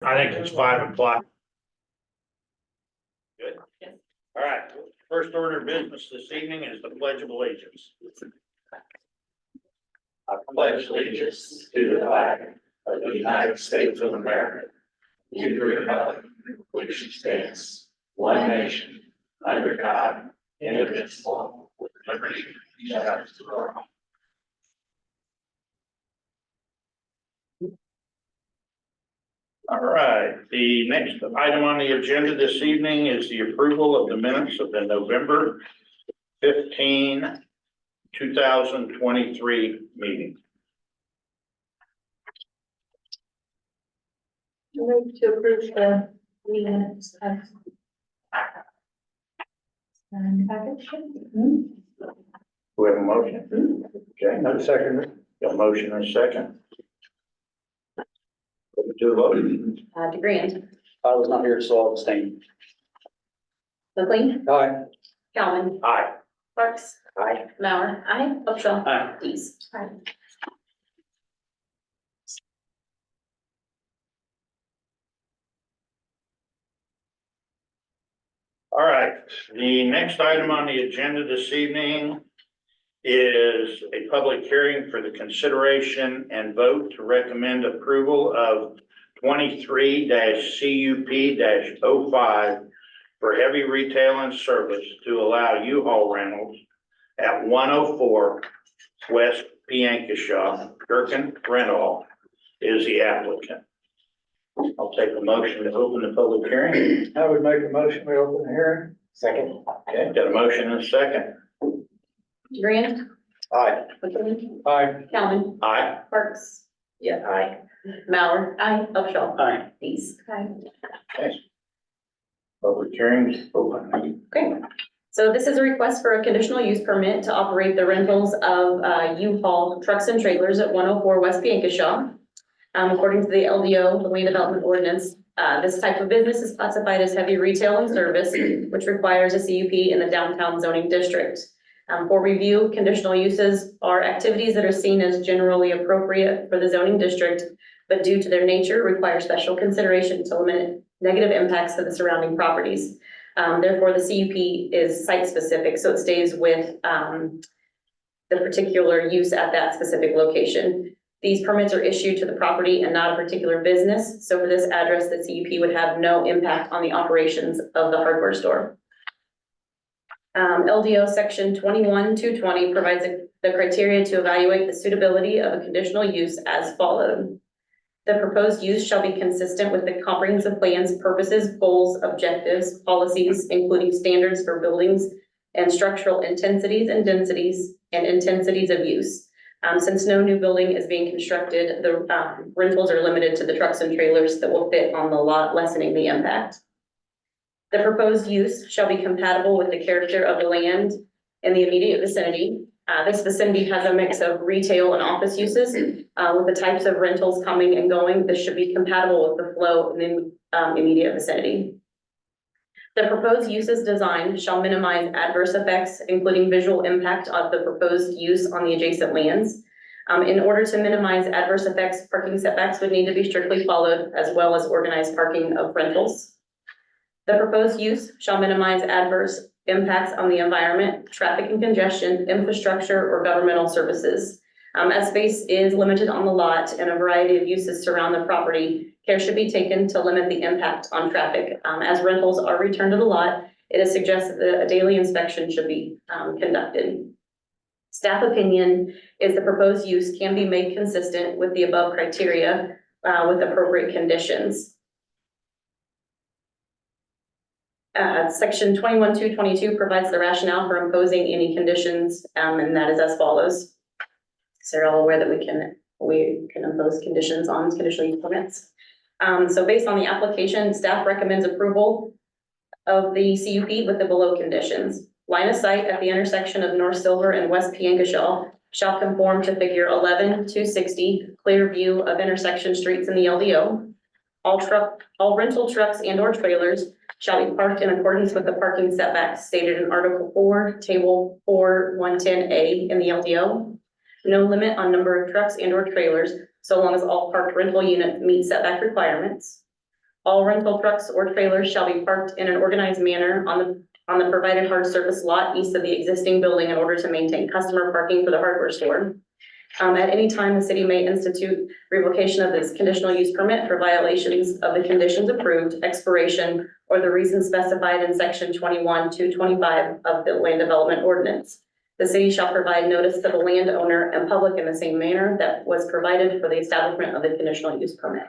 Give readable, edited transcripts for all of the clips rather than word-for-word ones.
I think it's 5 o'clock. Good. Yes. All right, first order of business this evening is the Pledge of Allegiance. I pledge allegiance to the flag of the United States of America, to the republic which stands one nation under God, indivisible, with liberty and justice for all. All right, the next item on the agenda this evening is the approval of the minutes of the November 15, 2023 meeting. Move to approve the minutes of. Package. Do we have a motion? Okay, No second. got a motion and a second. Do a vote. DeGrand, I was not here, so I'll abstain. McLean, Aye. Calvin, Aye. Parks, Aye. Mauer, Upshaw, Aye. Dees. All right, the next item on the agenda this evening is a public hearing for the consideration and vote to recommend approval of 23-CUP-05 for heavy retail and service to allow U-Haul rentals at 104 West Piankashaw. Gherkin Rental is the applicant. I'll take a motion to open the public hearing. I would make a motion, we open the hearing. Second. Okay, got a motion and a second. DeGrand, Aye. McLean, Aye. Calvin, Aye. Parks, Yeah, aye. Mauer, Upshaw. Aye. Dees. Okay. Public hearings open. Okay, so this is a request for a conditional use permit to operate the rentals of U-Haul trucks and trailers at 104 West Piankashaw. According to the LDO, the Land Development Ordinance, this type of business is classified as heavy retail and service, which requires a CUP in the downtown zoning district. For review, conditional uses are activities that are seen as generally appropriate for the zoning district, but due to their nature, require special consideration to limit negative impacts to the surrounding properties. Therefore, the CUP is site-specific, so it stays with the particular use at that specific location. These permits are issued to the property and not a particular business, so for this address, the CUP would have no impact on the operations of the hardware store. LDO section 21-220 provides the criteria to evaluate the suitability of a conditional use as followed. The proposed use shall be consistent with the comprehensive plan's purposes, goals, objectives, policies, including standards for buildings and structural intensities and densities and intensities of use. Since no new building is being constructed, the rentals are limited to the trucks and trailers that will fit on the lot, lessening the impact. The proposed use shall be compatible with the character of the land in the immediate vicinity. This vicinity has a mix of retail and office uses. With the types of rentals coming and going, this should be compatible with the flow in the immediate vicinity. The proposed uses design shall minimize adverse effects, including visual impact of the proposed use on the adjacent lands. In order to minimize adverse effects, parking setbacks would need to be strictly followed, as well as organized parking of rentals. The proposed use shall minimize adverse impacts on the environment, traffic and congestion, infrastructure, or governmental services. As space is limited on the lot and a variety of uses surround the property, care should be taken to limit the impact on traffic. As rentals are returned to the lot, it is suggested that a daily inspection should be conducted. Staff opinion is the proposed use can be made consistent with the above criteria with appropriate conditions. Section 21-222 provides the rationale for imposing any conditions, and that is as follows. So you're all aware that we can impose conditions on conditional use permits. So based on the application, staff recommends approval of the CUP with the below conditions. Line of sight at the intersection of North Silver and West Piankashaw shall conform to figure 11-260, clear view of intersection streets in the LDO. All rental trucks and or trailers shall be parked in accordance with the parking setbacks stated in Article 4, Table 4-110A in the LDO. No limit on number of trucks and or trailers, so long as all parked rental units meet setback requirements. All rental trucks or trailers shall be parked in an organized manner on the provided hard surface lot east of the existing building in order to maintain customer parking for the hardware store. At any time, the city may institute revocation of this conditional use permit for violations of the conditions approved, expiration, or the reason specified in section 21-25 of the land development ordinance. The city shall provide notice to the landowner and public in the same manner that was provided for the establishment of the conditional use permit.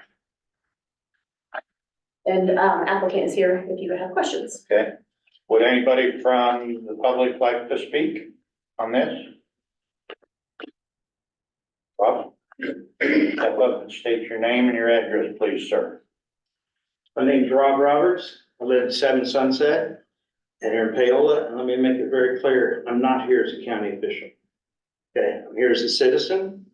And applicant is here if you have questions. Okay. Would anybody from the public like to speak on this? Rob? Step up and state your name and your address, please, sir. My name's Rob Roberts. I live at 7 Sunset and here in Paola. And let me make it very clear, I'm not here as a county official. Okay, I'm here as a citizen.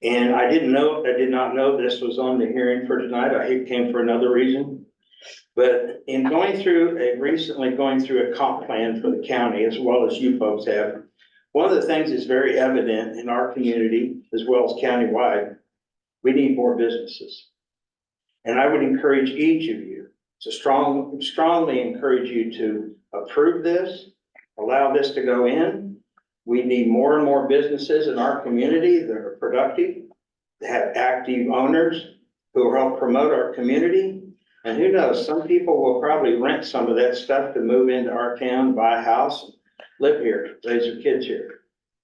And I did not know this was on the hearing for tonight. I came for another reason. But in recently going through a comp plan for the county, as well as you folks have, one of the things that's very evident in our community, as well as countywide, we need more businesses. And I would encourage each of you to strongly encourage you to approve this, allow this to go in. We need more and more businesses in our community that are productive, that have active owners who help promote our community. And who knows, some people will probably rent some of that stuff to move into our town, buy a house, live here, raise their kids here.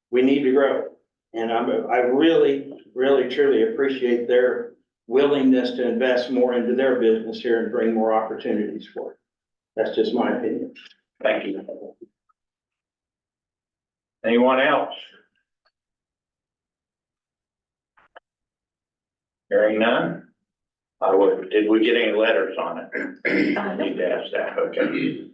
We need to grow. And I really, really, truly appreciate their willingness to invest more into their business here and bring more opportunities for it. That's just my opinion. Thank you. Anyone else? Hearing none? Did we get any letters on it? I need to ask that, okay.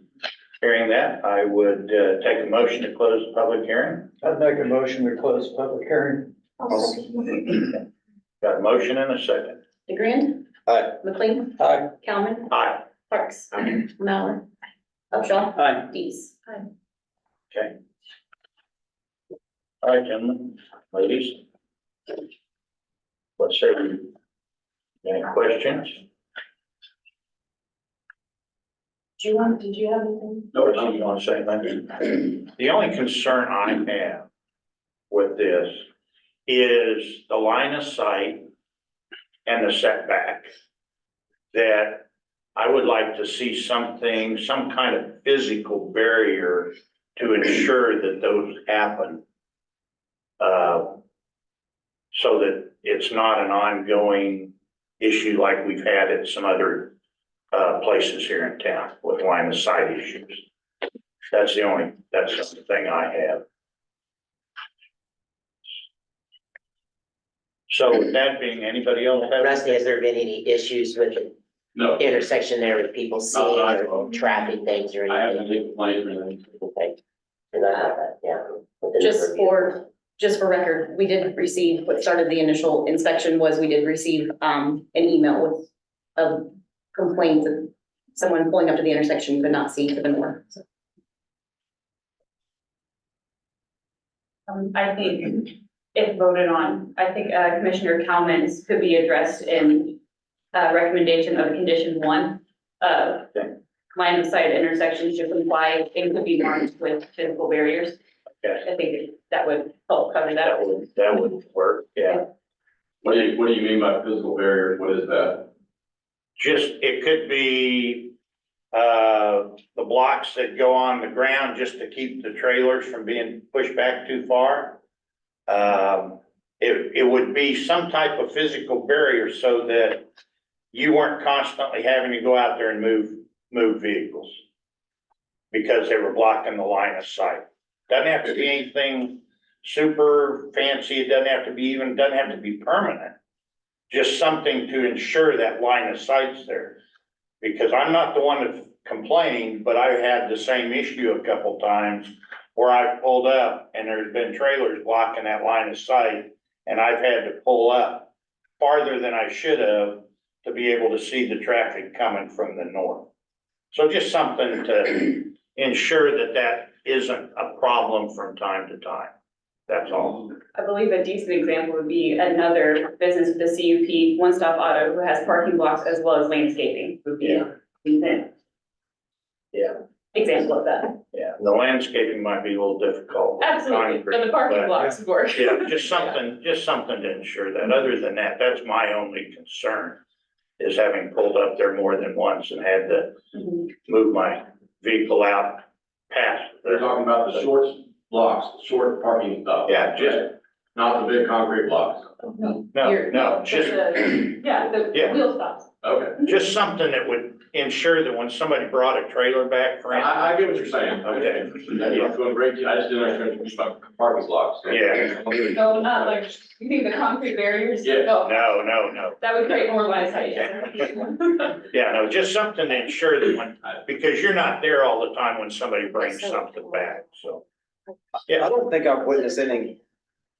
Hearing that, I would take a motion to close the public hearing. I'd make a motion to close the public hearing. Got a motion and a second. DeGrand. Aye. McLean. Aye. Calvin. Aye. Parks. Mallon. Upshaw. Aye. Dees. Okay. All right, gentlemen, ladies. What say you? Any questions? Did you have anything? No, you want to say anything? The only concern I have with this is the line of sight and the setback. That I would like to see something, some kind of physical barrier to ensure that those happen. So that it's not an ongoing issue like we've had at some other places here in town with line of sight issues. That's the only thing I have. So with that being, anybody else have? Rusty, has there been any issues with the No, intersection there with people seeing that I know or of. traffic things or I anything? haven't complained or anything. Okay. And I have that, yeah. within the purview. Just for record, we did receive, what started the initial inspection was we did receive, an email with a complaint of someone pulling up to the intersection could not see to the north. I think if voted on, I think Commissioner Calman's could be addressed in recommendation of condition 1. Line of sight intersections should comply, it could be marked with physical barriers. Okay. I think that would help cover that. That would work, yeah. What do you mean by physical barriers? What is that? Just, it could be, the blocks that go on the ground just to keep the trailers from being pushed back too far. It would be some type of physical barrier so that you weren't constantly having to go out there and move vehicles because they were blocking the line of sight. Doesn't have to be anything super fancy. It doesn't have to be permanent. Just something to ensure that line of sight's there. Because I'm not the one that complained, but I had the same issue a couple times where I pulled up and there's been trailers blocking that line of sight. And I've had to pull up farther than I should have to be able to see the traffic coming from the north. So just something to ensure that that isn't a problem from time to time. That's all. I believe a decent example would be another business with a CUP, One Stop Auto, who has parking blocks as well as landscaping would be a decent. Yeah. Example of that. Yeah, the landscaping might be a little difficult. Absolutely, but the parking But- blocks would work. Yeah, just something to ensure that. Other than that, that's my only concern, is having pulled up there more than once and had to Mhm. move my vehicle out past. They're talking about the short blocks, short parking stuff. Yeah, just, Not the big concrete blocks. no, Just just, yeah, the Yeah. wheel stops. Okay. just something that would ensure that when somebody brought a trailer back, for instance. I get what you're saying. Okay. That's going great. I just didn't understand about parking blocks. Yeah. No, not like, you think the concrete barriers? Yeah. No, No. that would create more light height. Yeah, no, just something to ensure that when, because you're not there all the time when somebody brings something back, so. I don't think I've witnessed any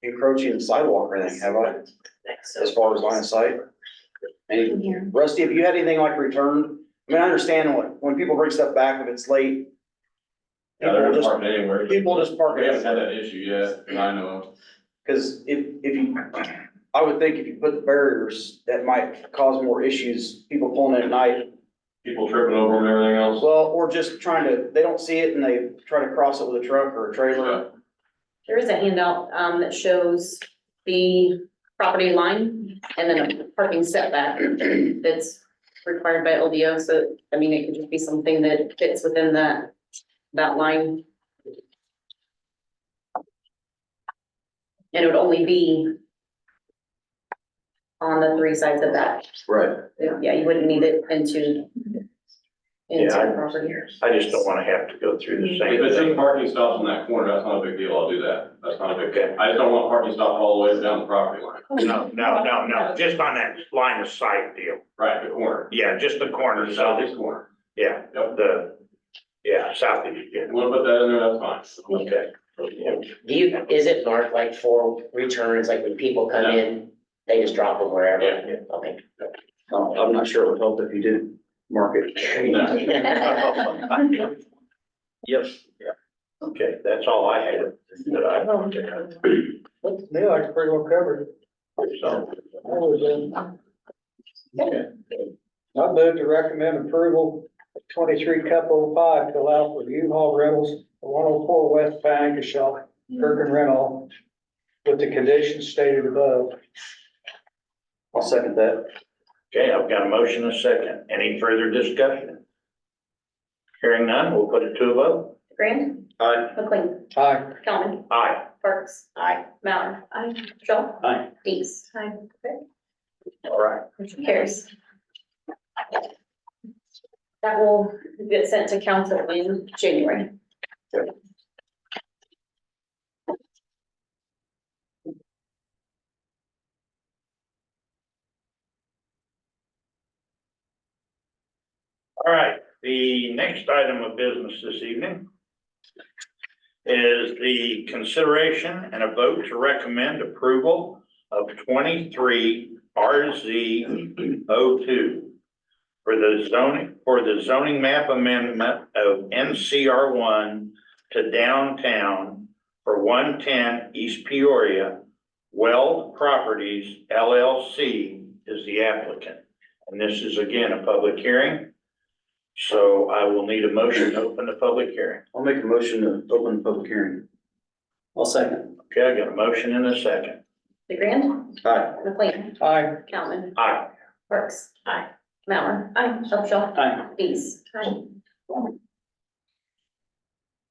encroaching sidewalk or anything, have I? As far as line of sight? And Rusty, have you had anything like returned? I mean, I understand when people bring stuff back, if it's late. Yeah, they're People just, parking anywhere. people just park We haven't had it. that issue yet, that I know of. Cause if you, I would think if you put the barriers, that might cause more issues, people pulling in at night. People tripping over them and everything else. Well, or just trying to, they don't see it and they try to cross it with a truck or a trailer. There is a handout, that shows the property line and then a parking setback that's required by LDO, so, I mean, it could just be something that fits within that line. And it would only be on the three sides of that. Right. Yeah, you wouldn't need it into Yeah, the property. I just don't wanna have to go through the same If it's thing. just parking stops in that corner, that's not a big deal. I'll do that. That's not a big Okay. deal. I just don't want parking stops all the way down the property line. No, just on that line of sight deal. Right, the corner. Yeah, just the corner, The so, southeast corner. yeah, Yep. southeast, yeah, You wanna put that in there, that's fine. okay. Do you, is it marked like for returns, like when people come in, they just drop them wherever? Yeah. Okay. I'm not sure it would help if you did mark it. Yes, yeah, okay, that's all I had. That I, Looks to me like it's pretty well covered. so, I move to recommend approval of 23-05 to allow for U-Haul rentals at 104 West Pankashaw, Kirk and Rental, with the conditions stated above. I'll second that. okay, I've got a motion and a second. Any further discussion? Hearing none, we'll put it to a vote. Grant? Aye. McLean? Aye. Calvin? Aye. Parks? Aye. Mallon? Aye. Shaw? Aye. Dees? Aye. All right. Motion carries. That will get sent to council in January. All right, the next item of business this evening is the consideration and a vote to recommend approval of 23 RZ 02 for the zoning map amendment of NCR 1 to downtown for 110 East Peoria. Weld Properties LLC is the applicant. And this is again a public hearing. So I will need a motion to open the public hearing. I'll make a motion to open the public hearing. I'll second. Okay, I got a motion and a second. DeGrand? Aye. McLean? Aye. Calvin? Aye. Parks? Aye. Mallon? Aye. Upshaw? Aye. Dees? Aye.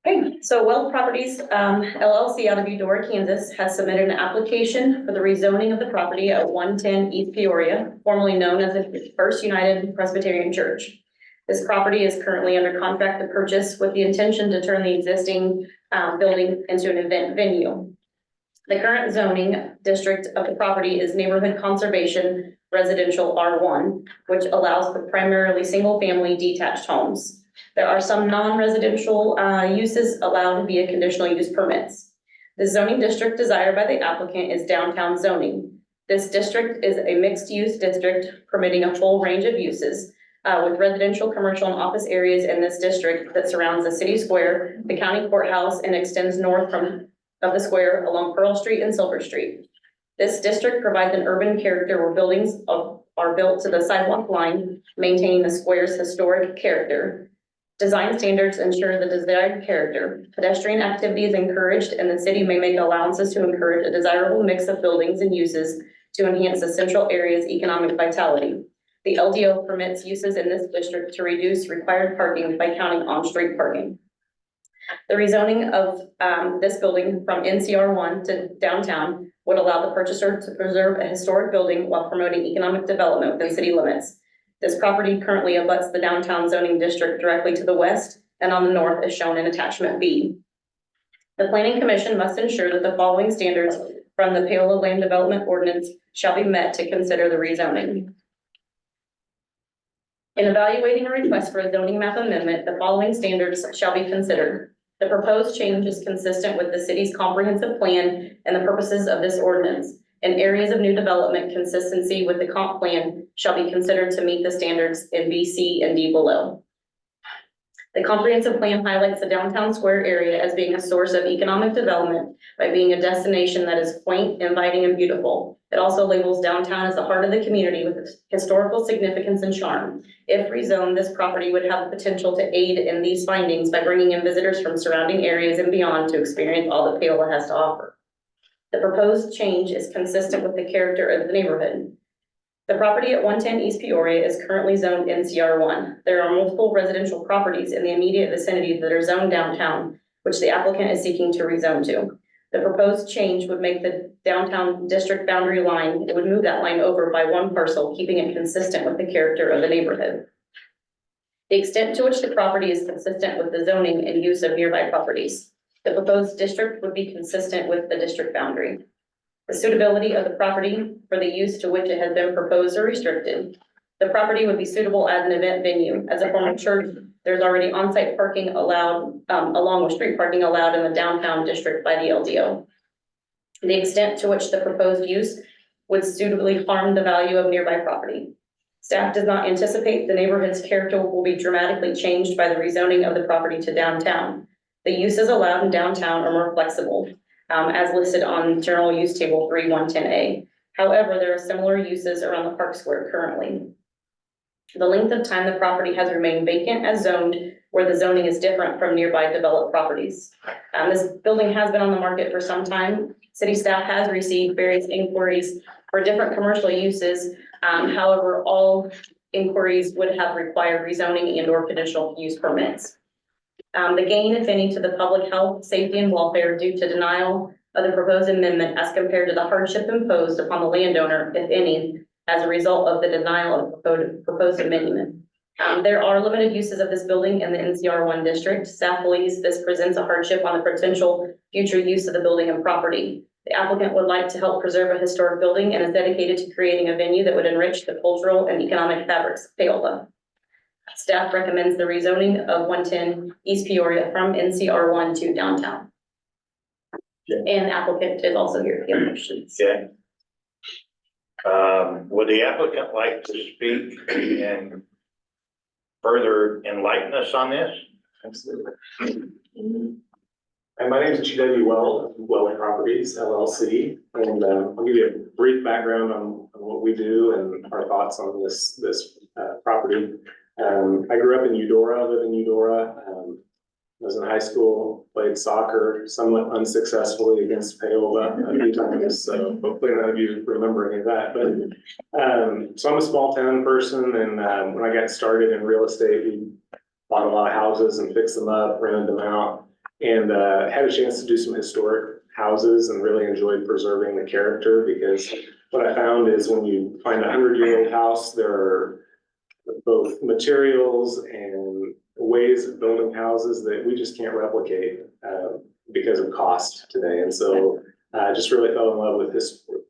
Okay, so Weld Properties, LLC out of Eudora, Kansas, has submitted an application for the rezoning of the property at 110 East Peoria, formerly known as the First United Presbyterian Church. This property is currently under contract to purchase with the intention to turn the existing building into an event venue. The current zoning district of the property is Neighborhood Conservation Residential R1, which allows for primarily single-family detached homes. There are some non-residential uses allowed via conditional use permits. The zoning district desired by the applicant is downtown zoning. This district is a mixed-use district permitting a full range of uses with residential, commercial, and office areas in this district that surrounds the city square, the county courthouse, and extends north from of the square along Pearl Street and Silver Street. This district provides an urban character where buildings are built to the sidewalk line, maintaining the square's historic character. Design standards ensure the desired character. Pedestrian activity is encouraged, and the city may make allowances to encourage a desirable mix of buildings and uses to enhance the central area's economic vitality. The LDO permits uses in this district to reduce required parking by counting on-street parking. The rezoning of this building from NCR 1 to downtown would allow the purchaser to preserve a historic building while promoting economic development within city limits. This property currently abuts the downtown zoning district directly to the west and on the north as shown in attachment B. The Planning Commission must ensure that the following standards from the Paola Land Development Ordinance shall be met to consider the rezoning. In evaluating a request for a zoning map amendment, the following standards shall be considered. The proposed change is consistent with the city's comprehensive plan and the purposes of this ordinance. In areas of new development, consistency with the comp plan shall be considered to meet the standards in B, C, and D below. The comprehensive plan highlights the downtown square area as being a source of economic development by being a destination that is quaint, inviting, and beautiful. It also labels downtown as the heart of the community with historical significance and charm. If rezoned, this property would have the potential to aid in these findings by bringing in visitors from surrounding areas and beyond to experience all that Paola has to offer. The proposed change is consistent with the character of the neighborhood. The property at 110 East Peoria is currently zoned NCR 1. There are multiple residential properties in the immediate vicinity that are zoned downtown, which the applicant is seeking to rezone to. The proposed change would make the downtown district boundary line, it would move that line over by one parcel, keeping it consistent with the character of the neighborhood. The extent to which the property is consistent with the zoning and use of nearby properties. The proposed district would be consistent with the district boundary. The suitability of the property for the use to which it has been proposed or restricted. The property would be suitable as an event venue. As a former church, there's already on-site parking allowed, along with street parking allowed in the downtown district by the LDO. The extent to which the proposed use would suitably harm the value of nearby property. Staff does not anticipate the neighborhood's character will be dramatically changed by the rezoning of the property to downtown. The uses allowed in downtown are more flexible, as listed on General Use Table 3110A. However, there are similar uses around the Park Square currently. The length of time the property has remained vacant as zoned, where the zoning is different from nearby developed properties. This building has been on the market for some time. City staff has received various inquiries for different commercial uses. However, all inquiries would have required rezoning and/or conditional use permits. The gain, if any, to the public health, safety, and welfare due to denial of the proposed amendment as compared to the hardship imposed upon the landowner, if any, as a result of the denial of the proposed amendment. There are limited uses of this building in the NCR 1 district. Staff believes this presents a hardship on the potential future use of the building and property. The applicant would like to help preserve a historic building and is dedicated to creating a venue that would enrich the cultural and economic fabrics of Paola. Staff recommends the rezoning of 110 East Peoria from NCR 1 to downtown. And applicant is also here if you have questions. Okay. Would the applicant like to speak and further enlighten us on this? Absolutely. Hi, my name is G.W. Weld, Welding Properties LLC, and I'll give you a brief background on what we do and our thoughts on this property. I grew up in Eudora, live in Eudora. I was in high school, played soccer somewhat unsuccessfully against Paola a few times, so hopefully none of you remember any of that. But so I'm a small town person, and when I got started in real estate, we bought a lot of houses and fixed them up, rented them out, and had a chance to do some historic houses and really enjoyed preserving the character, because what I found is when you find a 100-year-old house, there are both materials and ways of building houses that we just can't replicate because of cost today. And so I just really fell in love with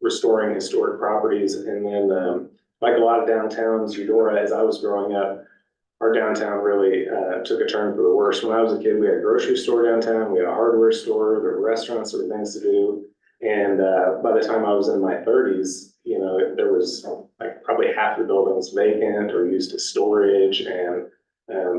restoring historic properties. And then like a lot of downtowns, Eudora, as I was growing up, our downtown really took a turn for the worse. When I was a kid, we had a grocery store downtown, we had a hardware store, there were restaurants, there were things to do. And by the time I was in my 30s, you know, there was like probably half the buildings vacant or used as storage. And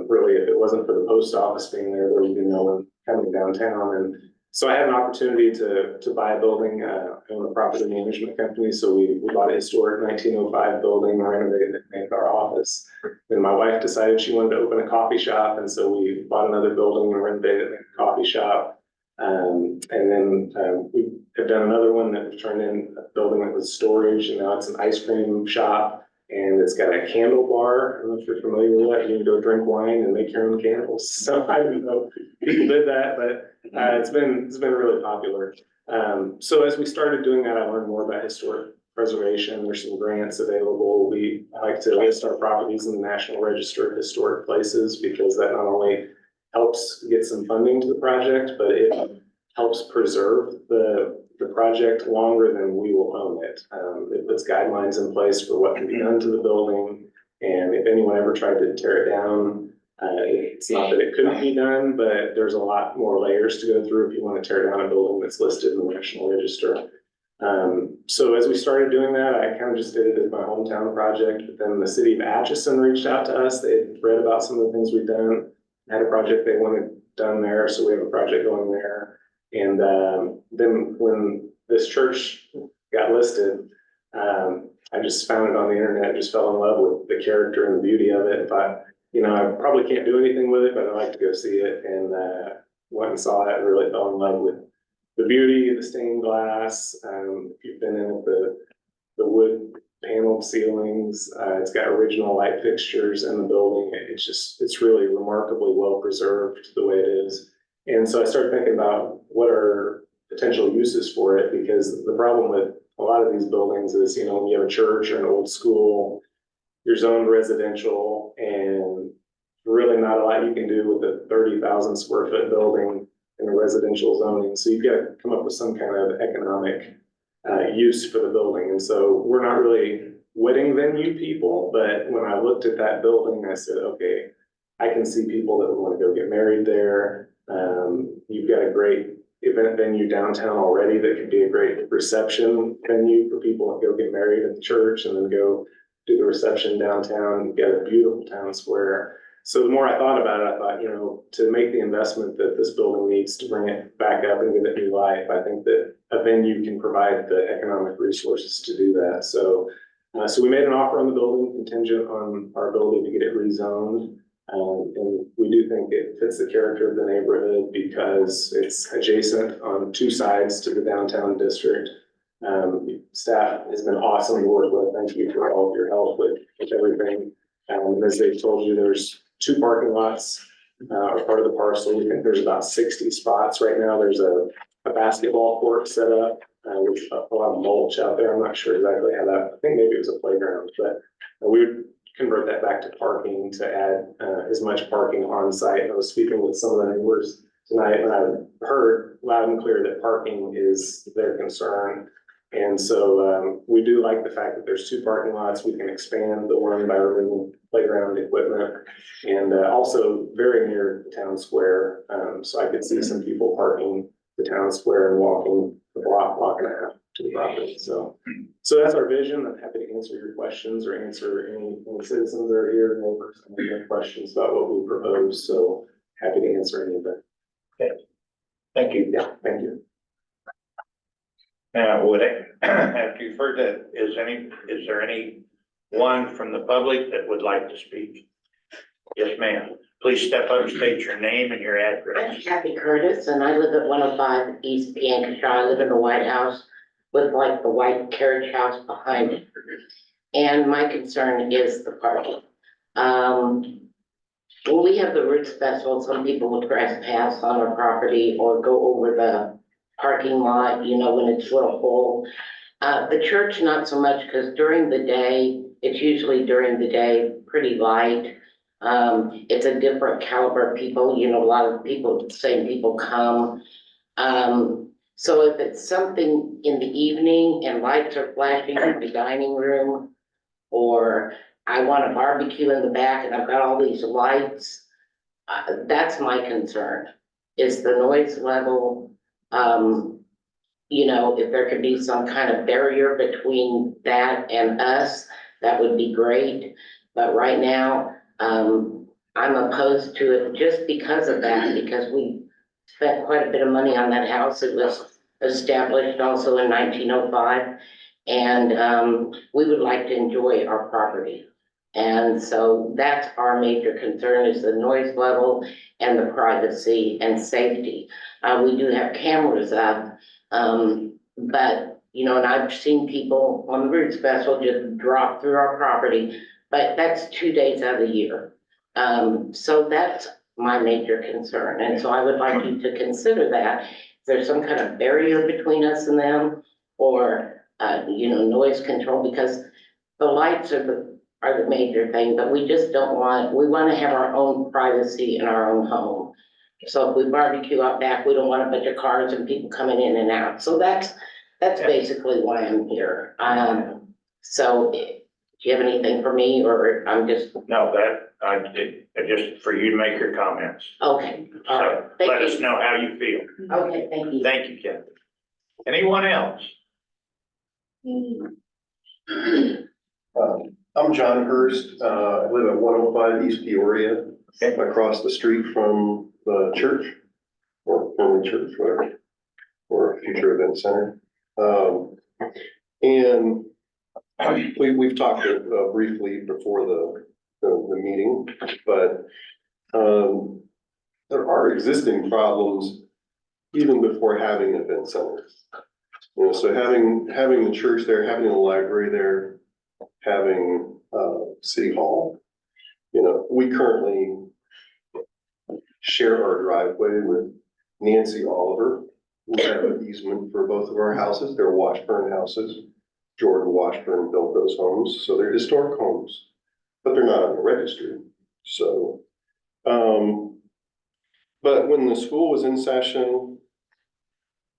really, if it wasn't for the post office being there, there would be no one coming downtown. And So I had an opportunity to buy a building, I own a property management company, so we bought a historic 1905 building, renovated it, made it our office. Then my wife decided she wanted to open a coffee shop, and so we bought another building and renovated it, made a coffee shop. And then we have done another one that turned in a building that was storage, and now it's an ice cream shop. And it's got a candle bar. I don't know if you're familiar with that. You can go drink wine and make your own candles. So I don't know if people did that, but it's been really popular. So as we started doing that, I learned more about historic preservation. There's some grants available. We like to list our properties in the National Register of Historic Places because that not only helps get some funding to the project, but it helps preserve the project longer than we will own it. It puts guidelines in place for what can be done to the building. And if anyone ever tried to tear it down, it's not that it couldn't be done, but there's a lot more layers to go through if you want to tear down a building that's listed in the National Register. So as we started doing that, I kind of just did it as my hometown project, but then the city of Atchison reached out to us. They had read about some of the things we've done, had a project they wanted done there, so we have a project going there. And then when this church got listed, I just found it on the internet, just fell in love with the character and the beauty of it. But, I probably can't do anything with it, but I'd like to go see it. And went and saw it, really fell in love with the beauty, the stained glass. If you've been in it, the wood paneled ceilings, it's got original light fixtures in the building. It's really remarkably well preserved the way it is. And so I started thinking about what are potential uses for it, because the problem with a lot of these buildings is, when you have a church or an old school, you're zoned residential and really not a lot you can do with a 30,000 square foot building in a residential zoning. So you've got to come up with some kind of economic use for the building. And so we're not really wedding venue people, but when I looked at that building, I said, okay, I can see people that would want to go get married there. You've got a great event venue downtown already that could be a great reception venue for people that go get married at the church and then go do the reception downtown. You've got a beautiful town square. So the more I thought about it, I thought, to make the investment that this building needs to bring it back up and give it new life, I think that a venue can provide the economic resources to do that. So we made an offer on the building contingent on our ability to get it rezoned. And we do think it fits the character of the neighborhood because it's adjacent on two sides to the downtown district. Staff has been awesome to work with. Thank you for all of your help with everything. As they told you, there's 2 parking lots are part of the parcel. We think there's about 60 spots right now. There's a basketball court set up with a lot of mulch out there. I'm not sure exactly how that, I think maybe it was a playground, but we would convert that back to parking to add as much parking on site. I was speaking with some of the neighbors tonight and I heard loud and clear that parking is their concern. And so we do like the fact that there's 2 parking lots. We can expand the one by removing playground equipment and also very near the town square. So I could see some people parking the town square and walking the block and a half to the property. So that's our vision. I'm happy to answer your questions or answer any citizens that are here, neighbors, and have questions about what we propose. So happy to answer any of that. Okay. Thank you. Yeah, thank you. Now, after you've heard that, is there anyone from the public that would like to speak? Yes, ma'am. Please step up, state your name and your address. I'm Kathy Curtis, and I live at 105 East Piankashaw. I live in a white house with like the white carriage house behind it. And my concern is the parking. When we have the Roots Festival, some people will trespass on our property or go over the parking lot, when it's real full. The church, not so much, because during the day, it's usually during the day, pretty light. It's a different caliber of people, a lot of people, same people come. So if it's something in the evening and lights are flashing in the dining room, or I want a barbecue in the back and I've got all these lights, that's my concern, is the noise level. If there could be some kind of barrier between that and us, that would be great. But right now, I'm opposed to it just because of that, because spent quite a bit of money on that house. It was established also in 1905. And we would like to enjoy our property. And so that's our major concern is the noise level and the privacy and safety. We do have cameras up, but, you know, and I've seen people on the Roots Festival just drop through our property, but that's 2 days out of the year. So that's my major concern. And so I would like you to consider that. If there's some kind of barrier between us and them, or, you know, noise control, because the lights are the major thing, but we just don't want, we want to have our own privacy in our own home. So if we barbecue out back, we don't want a bunch of cars and people coming in and out. So that's basically why I'm here. So do you have anything for me, or I'm just, No, just for you to make your comments. okay, all right, So thank let us you. know how you feel. Okay, thank you. Thank you, Kathy. Anyone else? I'm John Hurst. I live at 105 East Peoria, across the street from the church, or family church, whatever, or future event center. And we've talked briefly before the meeting, but there are existing problems even before having event centers. You know, so having the church there, having the library there, having City Hall. You know, we currently share our driveway with Nancy Oliver. We have an easement for both of our houses. They're Washburn houses. Jordan Washburn built those homes, so they're historic homes, but they're not on the registry. So, but when the school was in session,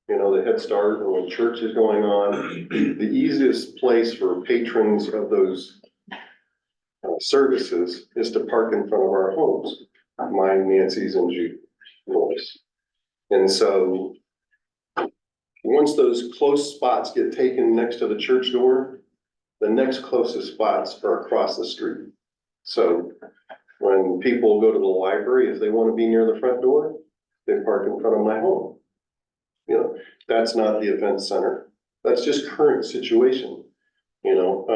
you know, the Head Start, or when church is going on, the easiest place for patrons of those services is to park in front of our homes, mine, Nancy's, and Joyce. And so once those close spots get taken next to the church door, the next closest spots are across the street. So when people go to the library, if they want to be near the front door, they park in front of my home. You know, that's not the event center. That's just current situation, you know.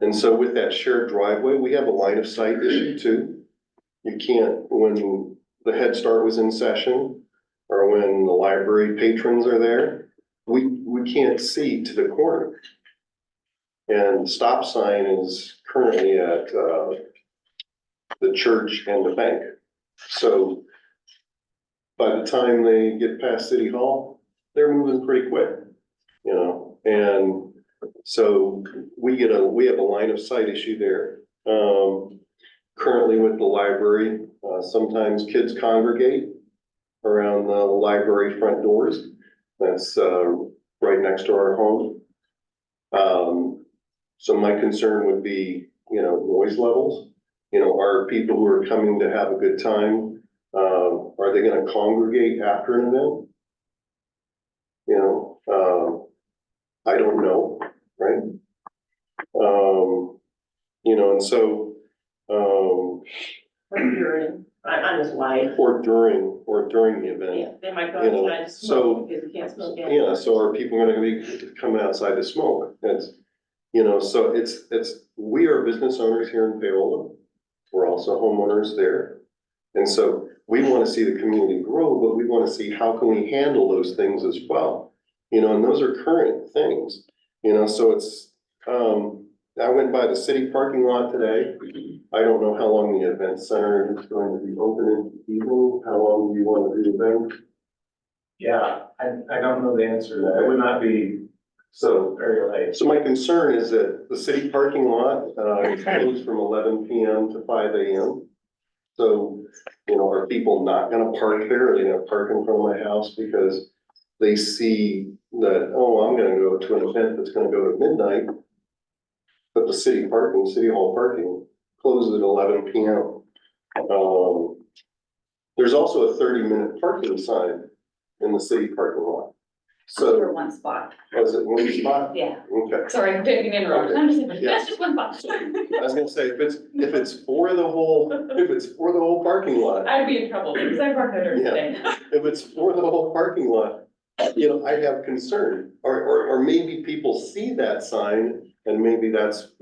And so with that shared driveway, we have a line of sight issue too. You can't, when the Head Start was in session, or when the library patrons are there, we can't see to the corner. And the stop sign is currently at the church and the bank. So by the time they get past City Hall, they're moving pretty quick, you know, and so we have a line of sight issue there. Currently with the library, sometimes kids congregate around the library front doors. That's right next to our home. So my concern would be, you know, noise levels. You know, are people who are coming to have a good time, are they gonna congregate after an event? You know, I don't know, right? You know, and so, I'm his wife. or during the event. They might go outside to smoke because you can't smoke. Yeah, so are people gonna be coming outside to smoke? That's, you know, so we are business owners here in Paola. We're also homeowners there. And so we wanna see the community grow, but we wanna see how can we handle those things as well? You know, and those are current things, you know, so it's, I went by the city parking lot today. I don't know how long the event center is going to be open in the evening. How long do you want to do the event? Yeah, I don't know the answer to that. It would not be so very late. So my concern is that the city parking lot is closed from 11 PM to 5 AM. So, you know, are people not gonna park there? Are they gonna park in front of my house because they see that, oh, I'm gonna go to an event that's gonna go to midnight, but the city hall parking closes at 11 PM. There's also a 30-minute parking sign in the city parking lot. So, For one spot, was it one spot? yeah. Okay. Sorry, didn't interrupt. I'm just, Yeah. that's just one spot. I was gonna say, if it's for the whole parking lot, I'd be in trouble because I parked there Yeah. today. if it's for the whole parking lot, I have concern. Or maybe people see that sign and maybe that's,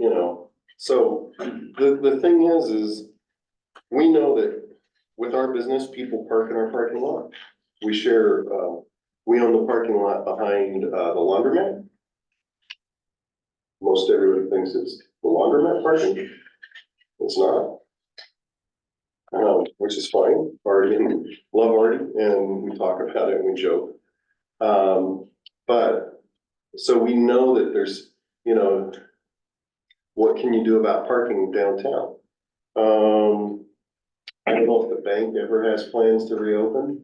so the thing is we know that with our business, people park in our parking lot. We share, we own the parking lot behind, the laundromat. Most everybody thinks it's the laundromat parking. It's not. Which is fine. Artie and love Artie, and we talk about it and we joke. But, so we know that there's, what can you do about parking downtown? I don't know if the bank ever has plans to reopen.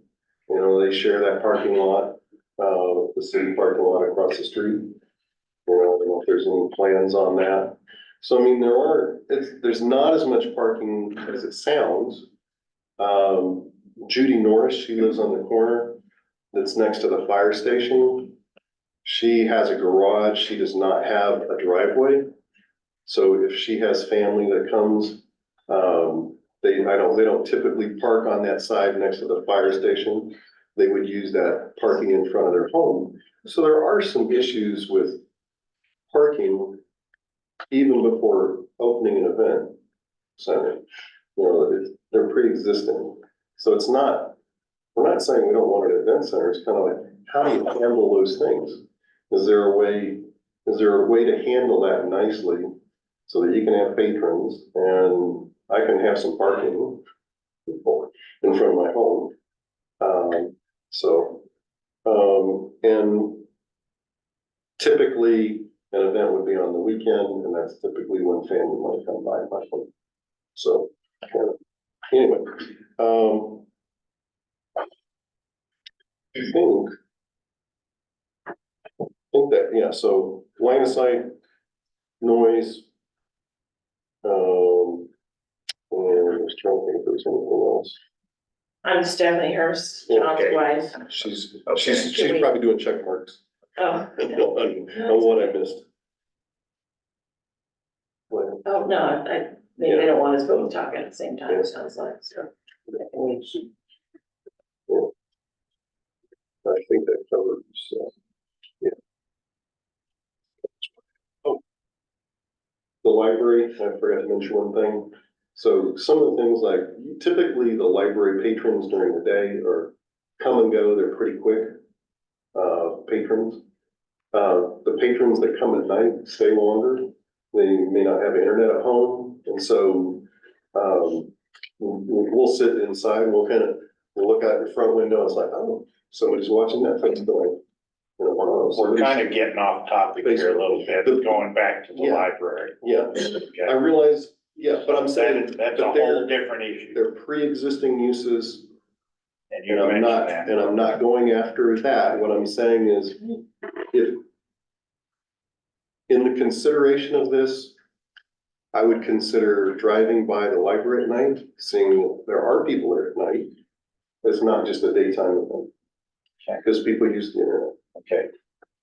They share that parking lot, the city parking lot across the street. I don't know if there's any plans on that. So I mean, there's not as much parking as it sounds. Judy Norris, she lives on the corner that's next to the fire station. She has a garage. She does not have a driveway. So if she has family that comes, they don't typically park on that side next to the fire station. They would use that parking in front of their home. So there are some issues with parking even before opening an event center. They're pre-existing. So we're not saying we don't want an event center. It's kind of like, how do you handle those things? Is there a way to handle that nicely so that you can have patrons and I can have some parking in front of my home? And typically an event would be on the weekend, and that's typically when family might come by my home. So, anyway, I think that, yeah, so line of sight, noise, and I was trying to think if there's anything else. I'm Stephanie Hurst, John's Okay. wife. She's probably doing check marks Oh, on what I missed. Well, oh, no, maybe they don't want us both talking at the same time, it sounds like, so. I think that covers, yeah. Oh. The library, I forgot to mention one thing. So some of the things like typically the library patrons during the day are come and go, they're pretty quick, patrons. The patrons that come at night stay longer. They may not have internet at home. And so, we'll sit inside, we'll look out the front window, it's like, oh, somebody's watching Netflix going. We're kind of getting off topic here a little bit, going back to the Yeah. library. Yeah, I realize, yeah, but I'm saying. That's a but whole different issue, They're pre-existing uses, and you and I'm mentioned not, that. and I'm not going after that. What I'm saying is, if in the consideration of this, I would consider driving by the library at night, seeing there are people there at night. It's not just a daytime event. Because people use the internet. Okay.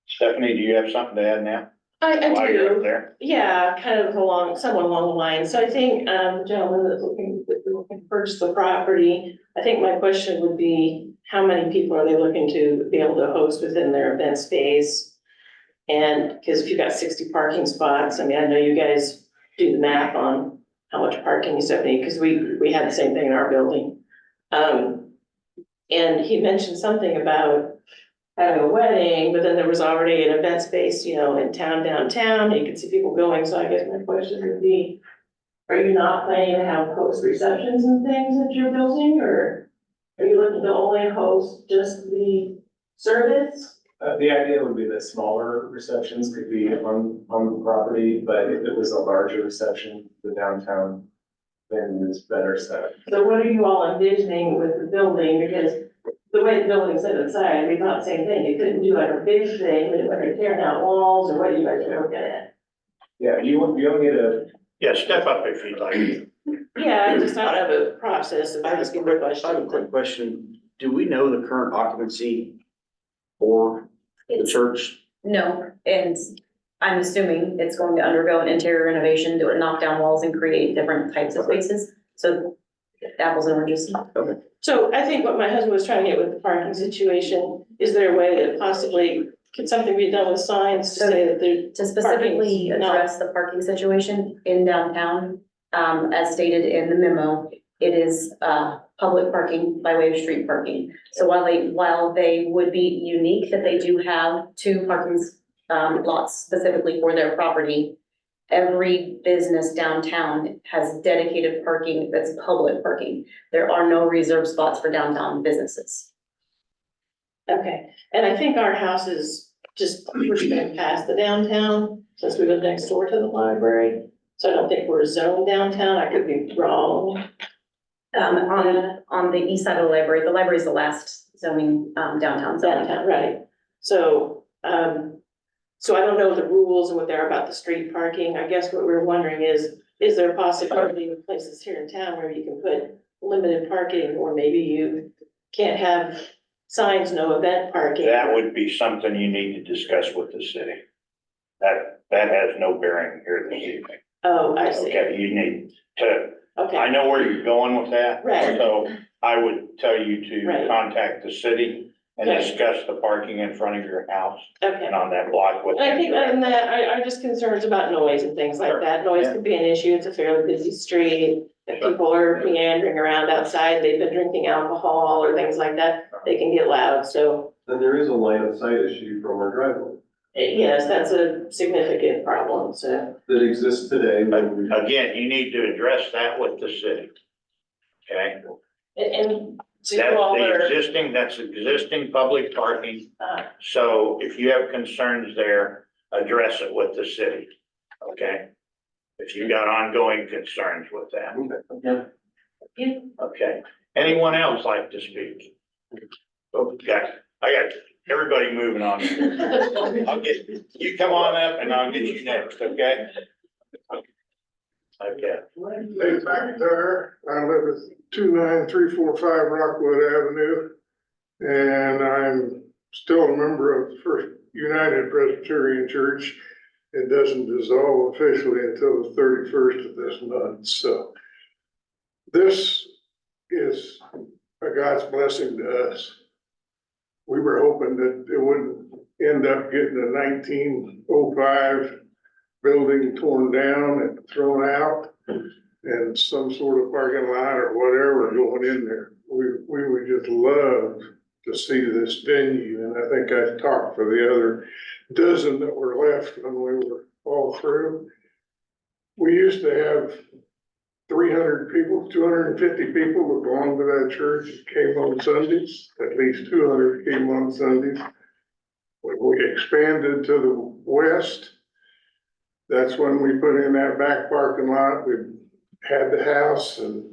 Stephanie, do you have something to add now? I While you're up do, there? yeah, kind of somewhat along the line, so I think, the gentleman that's looking to purchase the property, I think my question would be, how many people are they looking to be able to host within their event space? And, because if you've got 60 parking spots, I mean, I know you guys do the math on how much parking you stuff need, because we had the same thing in our building. And he mentioned something about having a wedding, but then there was already an event space, in town, downtown, you could see people going, so I guess my question would be, are you not planning to have host receptions and things at your building, or are you looking to only host just the service? The idea would be that smaller receptions could be on the property, but if it was a larger reception, the downtown venue is better set. So what are you all envisioning with the building, because the way the building's set inside, we thought the same thing, you couldn't do like a big thing, whether you're tearing out walls, or what you guys are looking at. Yeah, you only need a. Yeah, step up if you'd like. Yeah, I just thought of a process of asking the I have a question. quick question. Do we know the current occupancy for The church, No, and I'm assuming it's going to undergo an interior renovation to knock down walls and create different types of spaces. So apples and oranges. So I think what my husband was trying to get with the parking situation, is there a way that possibly, could something be done with signs to say that there? To specifically Parking's not- address the parking situation in downtown, as stated in the memo, it is, public parking by way of street parking. So while they would be unique that they do have two parking, lots specifically for their property, every business downtown has dedicated parking that's public parking. There are no reserved spots for downtown businesses. Okay, and I think our house is just pushed back past the downtown, since we live next door to the library. So I don't think we're zoned downtown, I could be wrong. On the east side of the library is the last zoning, downtown zoning. Downtown, right, so, so I don't know the rules and what they're about the street parking, I guess what we're wondering is there a possibility of places here in town where you can put limited parking, or maybe you can't have signs, no event parking? that would be something you need to discuss with the city. That has no bearing here this evening. Oh, I see, Okay, you need to, I okay, know where you're going with that. Right. So I would tell you to Right. contact the city and Okay. discuss the parking in front of your house okay. and on that block with. And I think other than that, I just concerns about noise and things like Sure. that. Noise Yeah. could be an issue. It's a fairly busy street. If people are meandering around outside, they've been drinking alcohol or things like that, they can get loud. So, Then there is a line of sight issue from our driveway yes, that's a significant problem, so. that exists today. Again, you need to address that with the city. Okay? And to That's all that's existing public parking. uh, So if you have concerns there, address it with the city. Okay? If you've got ongoing concerns with that. Okay, anyone else like to speak? Okay, I got everybody moving on. I'll get, you come on up and I'll get you next, okay? Okay, Dave McIntyre, I live at 29345 Rockwood Avenue. And I'm still a member of the First United Presbyterian Church. It doesn't dissolve officially until the 31st of this month, so. This is a God's blessing to us. We were hoping that it wouldn't end up getting a 1905 building torn down and thrown out and some sort of parking lot or whatever going in there. We would just love to see this venue, and I think I talked for the other dozen that were left when we were all through. We used to have 300 people, 250 people that belonged to that church that came on Sundays. At least 200 came on Sundays. When we expanded to the west, that's when we put in that back parking lot. We had the house and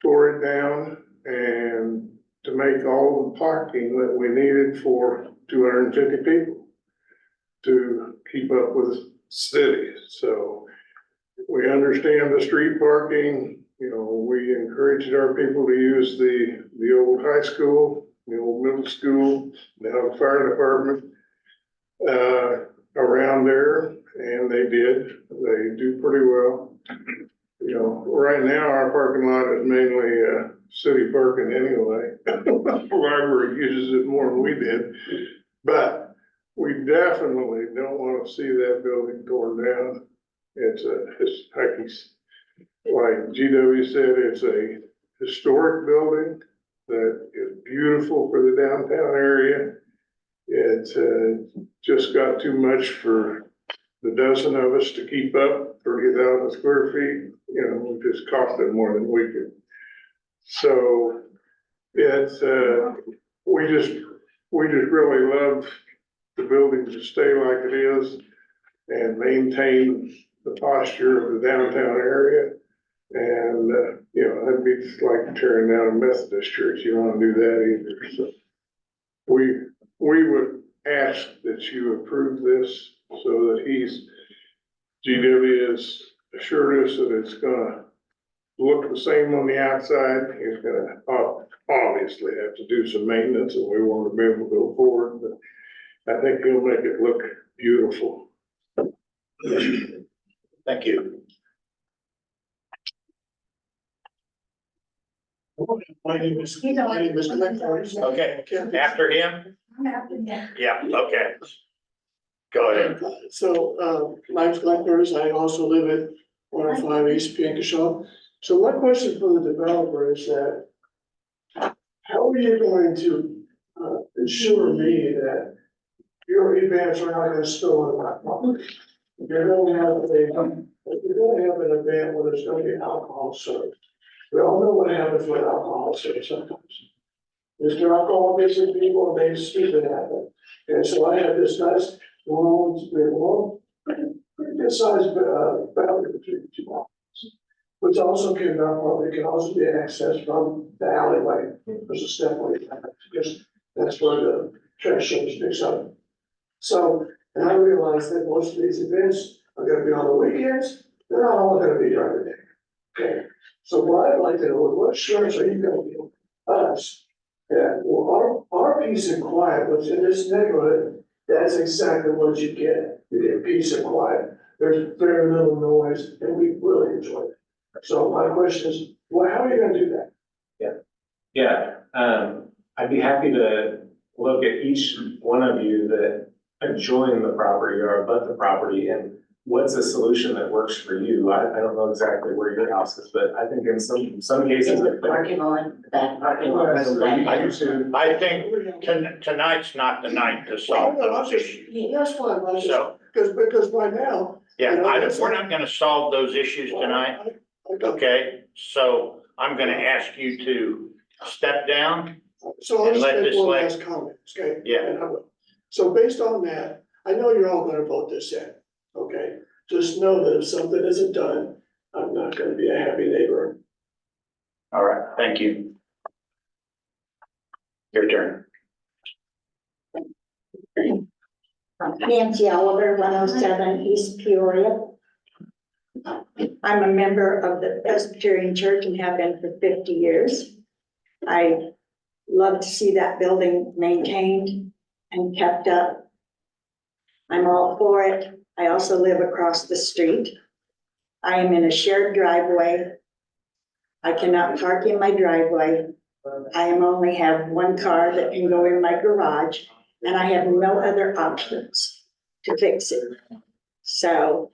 tore it down and to make all the parking that we needed for 250 people to keep up with cities. So we understand the street parking. You know, we encouraged our people to use the old high school, the old middle school, now the fire department, around there, and they did. They do pretty well. You know, right now, our parking lot is mainly, city parking anyway. The library uses it more than we did, but we definitely don't want to see that building torn down. It's like GW said, it's a historic building that is beautiful for the downtown area. It's just got too much for the dozen of us to keep up, 30,000 square feet. You know, it just costed more than we could. So it's, we just really love the building to stay like it is and maintain the posture of the downtown area. And, you know, that'd be just like tearing down a Methodist church. You don't want to do that either. So we would ask that you approve this so that GW has assured us that it's gonna look the same on the outside. He's gonna obviously have to do some maintenance and we want to be able to go forward, but I think you'll make it look beautiful. Thank you. My name is Clint Morris. Okay, after him? Yeah, okay. Go ahead. So, my name's Clint Morris. I also live at 105 East Piankashaw. So my question for the developer is that how are you going to ensure me that your events are not gonna spill on my property? You're gonna have an event where there's gonna be alcohol served. We all know what happens with alcohol served sometimes. Mr. Alcohol gets in people and they stupid happen. And so I have this nice long, pretty good sized boundary between the two properties. Which also can also be accessed from the alleyway. There's a stepway, because that's where the trash change picks up. So, and I realize that most of these events are gonna be on the weekends, they're not all gonna be during the day. Okay, so what I'd like to know is what assurance are you gonna give us that our peace and quiet, what's in this neighborhood, that's exactly what you get. You get peace and quiet. There's very little noise and we really enjoy it. So my question is, well, how are you gonna do that? Yeah, I'd be happy to look at each one of you that adjoin the property or abut the property and what's a solution that works for you. I don't know exactly where your house is, but I think in some cases. Parking lot, that parking lot. I think tonight's not the night to solve those issues. That's fine, So, because by now. yeah, we're not gonna solve those issues tonight, okay? So I'm gonna ask you to step down. So I'll And just let make this one lay- last comment, okay? Yeah. And I will. So based on that, I know you're all gonna vote this in, okay? Just know that if something isn't done, I'm not gonna be a happy neighbor. All right, thank you. Your turn. Nancy Oliver, 107 East Peoria. I'm a member of the Presbyterian Church and have been for 50 years. I love to see that building maintained and kept up. I'm all for it. I also live across the street. I am in a shared driveway. I cannot park in my driveway. I only have one car that can go in my garage, and I have no other options to fix it. So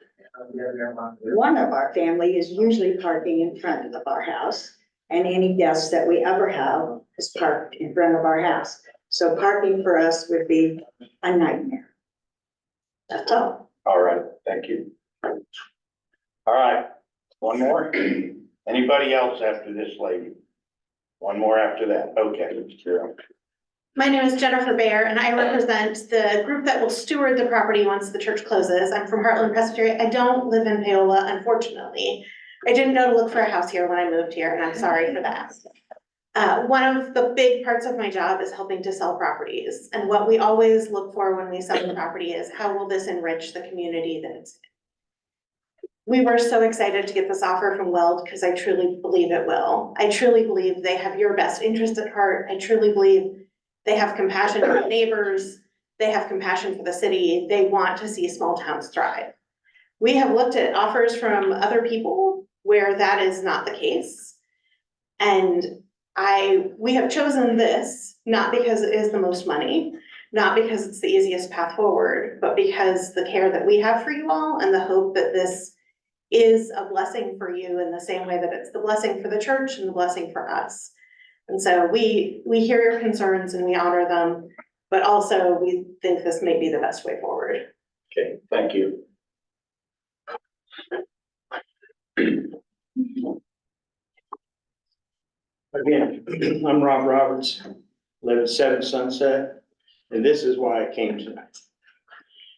one of our family is usually parking in front of our house, and any guests that we ever have is parked in front of our house. So parking for us would be a nightmare. That's all. All right, thank you. All right, one more. Anybody else after this lady? One more after that. Okay, sure. My name is Jennifer Baer, and I represent the group that will steward the property once the church closes. I'm from Heartland Presbyterian. I don't live in Paola, unfortunately. I didn't know to look for a house here when I moved here, and I'm sorry for that. One of the big parts of my job is helping to sell properties. And what we always look for when we sell the property is how will this enrich the community that it's in. We were so excited to get this offer from Weld because I truly believe it will. I truly believe they have your best interest at heart. I truly believe they have compassion for the neighbors. They have compassion for the city. They want to see small towns thrive. We have looked at offers from other people where that is not the case. And we have chosen this, not because it is the most money, not because it's the easiest path forward, but because the care that we have for you all and the hope that this is a blessing for you in the same way that it's the blessing for the church and the blessing for us. And so we hear your concerns and we honor them, but also we think this may be the best way forward. Okay, thank you. Again, I'm Rob Roberts, live at 7 Sunset, and this is why I came tonight.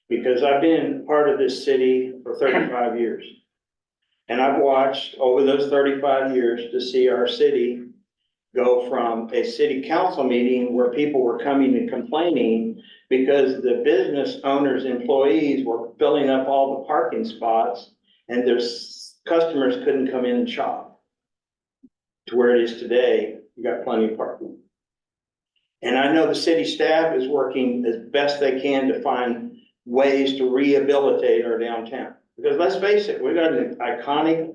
Because I've been part of this city for 35 years. And I've watched over those 35 years to see our city go from a city council meeting where people were coming and complaining because the business owners, employees were filling up all the parking spots and their customers couldn't come in and shop. To where it is today, you got plenty of parking. And I know the city staff is working as best they can to find ways to rehabilitate our downtown. Because let's face it, we've got an iconic,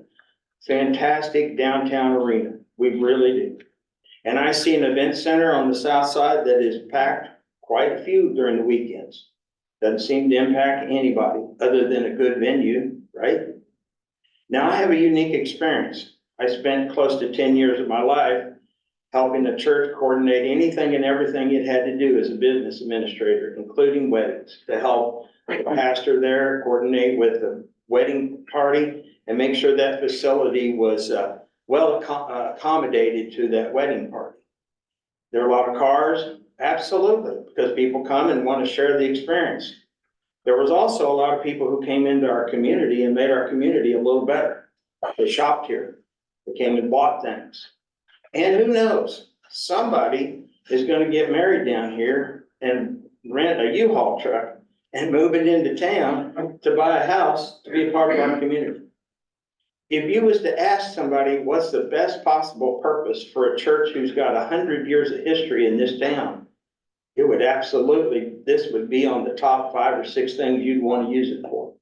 fantastic downtown arena. We really do. And I see an event center on the south side that is packed quite a few during the weekends. Doesn't seem to impact anybody other than a good venue, right? Now, I have a unique experience. I spent close to 10 years of my life helping the church coordinate anything and everything it had to do as a business administrator, including weddings, to help the pastor there coordinate with the wedding party and make sure that facility was accommodated to that wedding party. There are a lot of cars, absolutely, because people come and want to share the experience. There was also a lot of people who came into our community and made our community a little better. They shopped here, they came and bought things. And who knows, somebody is gonna get married down here and rent a U-Haul truck and move it into town to buy a house to be a part of our community. If you was to ask somebody, what's the best possible purpose for a church who's got 100 years of history in this town? It would absolutely, this would be on the top 5 or 6 things you'd want to use it for.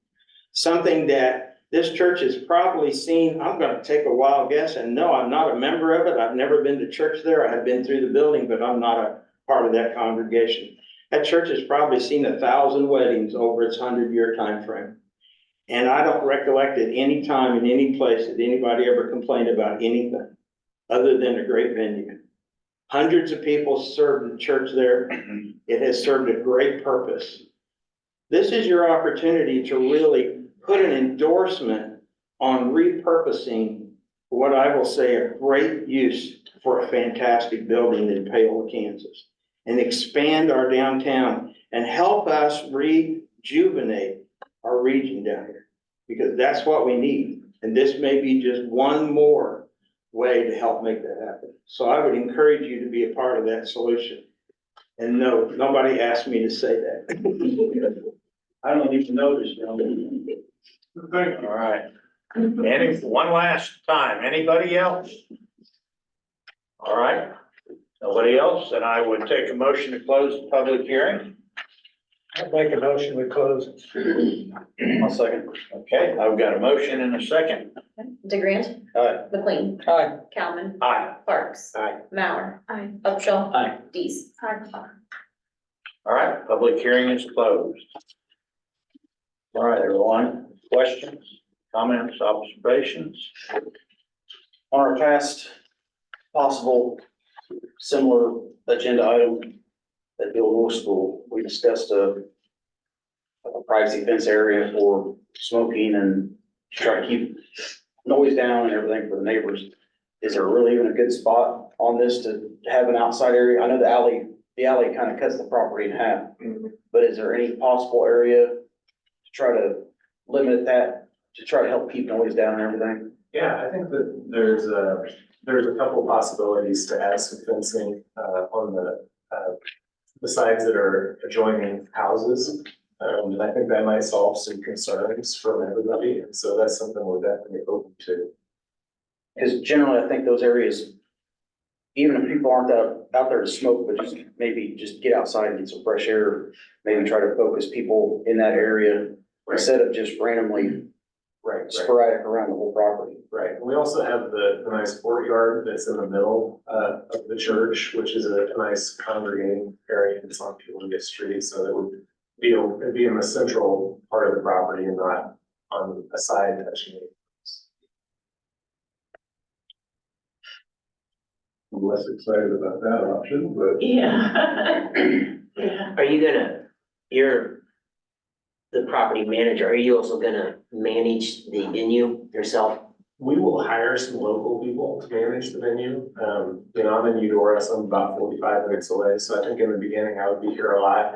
Something that this church has probably seen, I'm gonna take a wild guess, and no, I'm not a member of it. I've never been to church there. I have been through the building, but I'm not a part of that congregation. That church has probably seen 1,000 weddings over its 100-year time frame. And I don't recollect at any time in any place that anybody ever complained about anything other than a great venue. Hundreds of people served the church there. It has served a great purpose. This is your opportunity to really put an endorsement on repurposing what I will say a great use for a fantastic building in Paola, Kansas, and expand our downtown and help us rejuvenate our region down here, because that's what we need. And this may be just one more way to help make that happen. So I would encourage you to be a part of that solution. And no, nobody asked me to say that. I don't even notice, you know. Thank you. All right. One last time, anybody else? All right, nobody else, then I would take a motion to close the public hearing. I'd make a motion, we close. I'll second. Okay, I've got a motion and a second. DeGrant. Aye. McLean. Aye. Calvin. Aye. Parks. Aye. Mauer. Upshaw. Aye. Dees. All right, public hearing is closed. All right, everyone, questions, comments, observations? On our past possible similar agenda item at the old North School, we discussed a privacy fence area for smoking and to try to keep noise down and everything for the neighbors. Is there really even a good spot on this to have an outside area? I know the alley kind of cuts the property in half, but is there any possible area to try to limit that, to try to help keep noise down and everything? Yeah, I think that there's a couple possibilities to add some fencing, on the sides that are adjoining houses. And I think that might solve some concerns from everybody, and so that's something we're definitely open to. Because generally, I think those areas, even if people aren't out there to smoke, but just maybe just get outside and get some fresh air, maybe try to focus people in that area instead of just randomly sporadic around the whole property. Right, and we also have the nice courtyard that's in the middle of the church, which is a nice congregating area. It's on Pulaski Street, so that would it'd be in the central part of the property and not on a side touching it. I'm less excited about that option, but. Yeah. Yeah. Are you you're the property manager, are you also gonna manage the venue yourself? We will hire some local people to manage the venue. I'm in Eudora, so I'm about 45 minutes away. So I think in the beginning, I would be here a lot,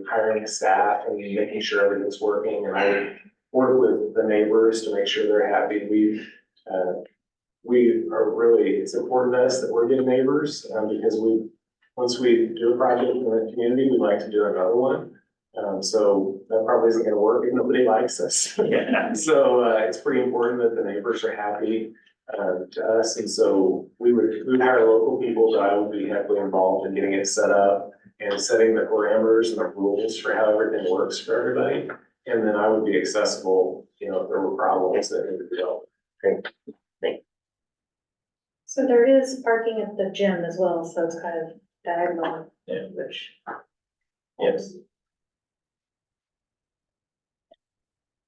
hiring the staff and making sure everything's working. And I would work with the neighbors to make sure they're happy. We are really, it's important to us that we're good neighbors, because once we do a project in the community, we'd like to do another one. So that probably isn't gonna work if nobody likes us. Yeah. So, it's pretty important that the neighbors are happy. to us, and so we would hire local people, but I would be heavily involved in getting it set up and setting the parameters and the rules for how everything works for everybody. And then I would be accessible, you know, if there were problems that needed to be dealt with. So there is parking at the gym as well, so it's kind of diagonal, Yeah. which. Yes.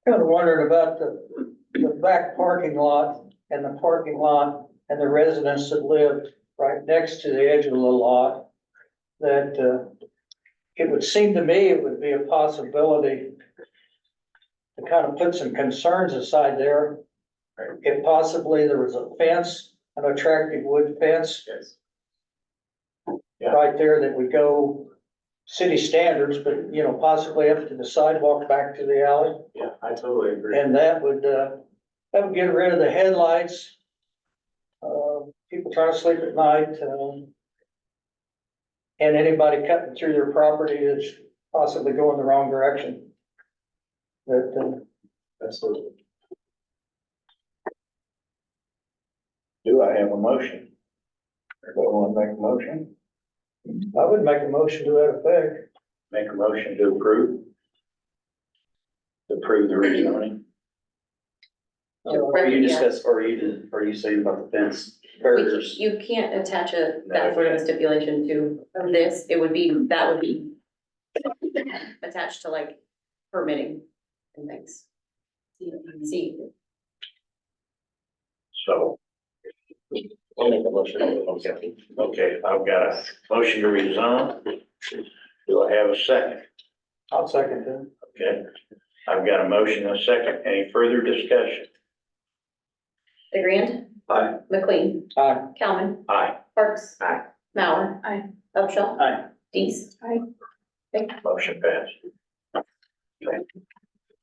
Kind of wondered about the back parking lot and the parking lot and the residents that lived right next to the edge of the lot. That, it would seem to me it would be a possibility to kind of put some concerns aside there. If possibly there was a fence, an attractive wood fence Yes. Yeah. right there that would go city standards, but, you know, possibly up to the sidewalk back to the alley. Yeah, I totally agree. And that would get rid of the headlights. People trying to sleep at night, and anybody cutting through their property that's possibly going the wrong direction. That, Absolutely. Do I have a motion? Everybody want to make a motion? I would make a motion to that effect. Make a motion to approve? To approve the rezoning? Are you discuss, or are you saying about the fence barriers? You can't attach that sort of a stipulation to this, that would be attached to like permitting and things. See, So, I'll make a motion. okay, I've got a motion to rezone. Do I have a second? I'll second that. Okay, I've got a motion and a second. Any further discussion? DeGrand. Aye. McLean. Aye. Calvin. Aye. Parks. Aye. Mauer. Aye. Upshaw. Aye. Dees. Motion passed.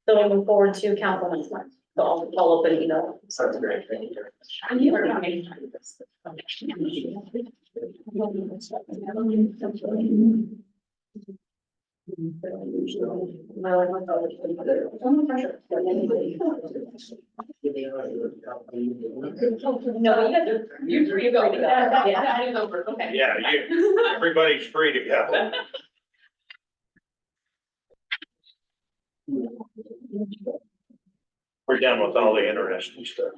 So we'll move forward to council next month. So I'll follow up an email. Sounds great. Thank you. No, you go. Yeah, it's over, okay. Yeah, everybody's free to go. We're done with all the interesting stuff.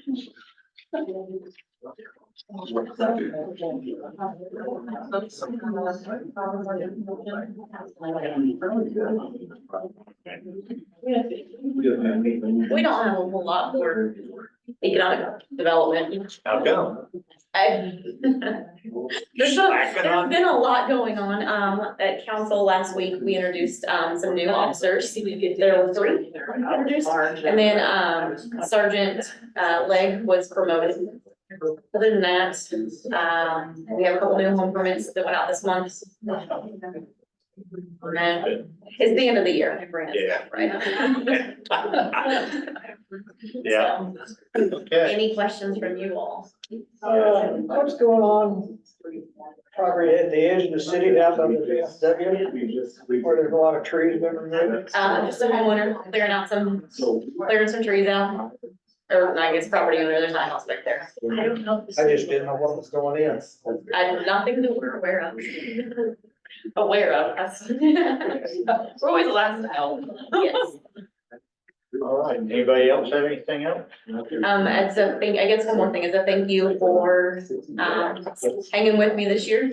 We don't have a whole lot for economic development. How come? There's Slacking on- been a lot going on, at council last week, we introduced, some new officers. There were 3 introduced, and then, Sergeant, Legg was promoted. Other than that, we have a couple new home permits that went out this month. And then, it's the end of the year. Yeah. Right. Yeah. So, Okay. any questions from you all? What's going on probably at the edge of the city down by the VFW, where there's a lot of trees been removed? Just a homeowner clearing some trees out. Or I guess property owner, there's not a house back there. I just didn't know what was going in. Nothing that we're aware of. That's. We're always the last to help. Yes. All right. Anybody else have anything else? As a thing, I guess one more thing is a thank you for, hanging with me this year.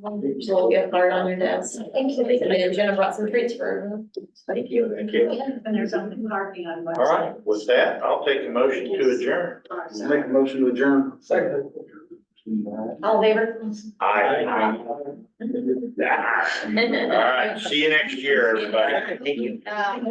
We'll get card on your desk. Thank you. And Jenna brought some treats for everyone. Thank you. Thank you. And there's something parking on. All right, with that, I'll take a motion to adjourn. Make a motion to adjourn. Second. All in favor? Aye. All right, see you next year, everybody. Thank you.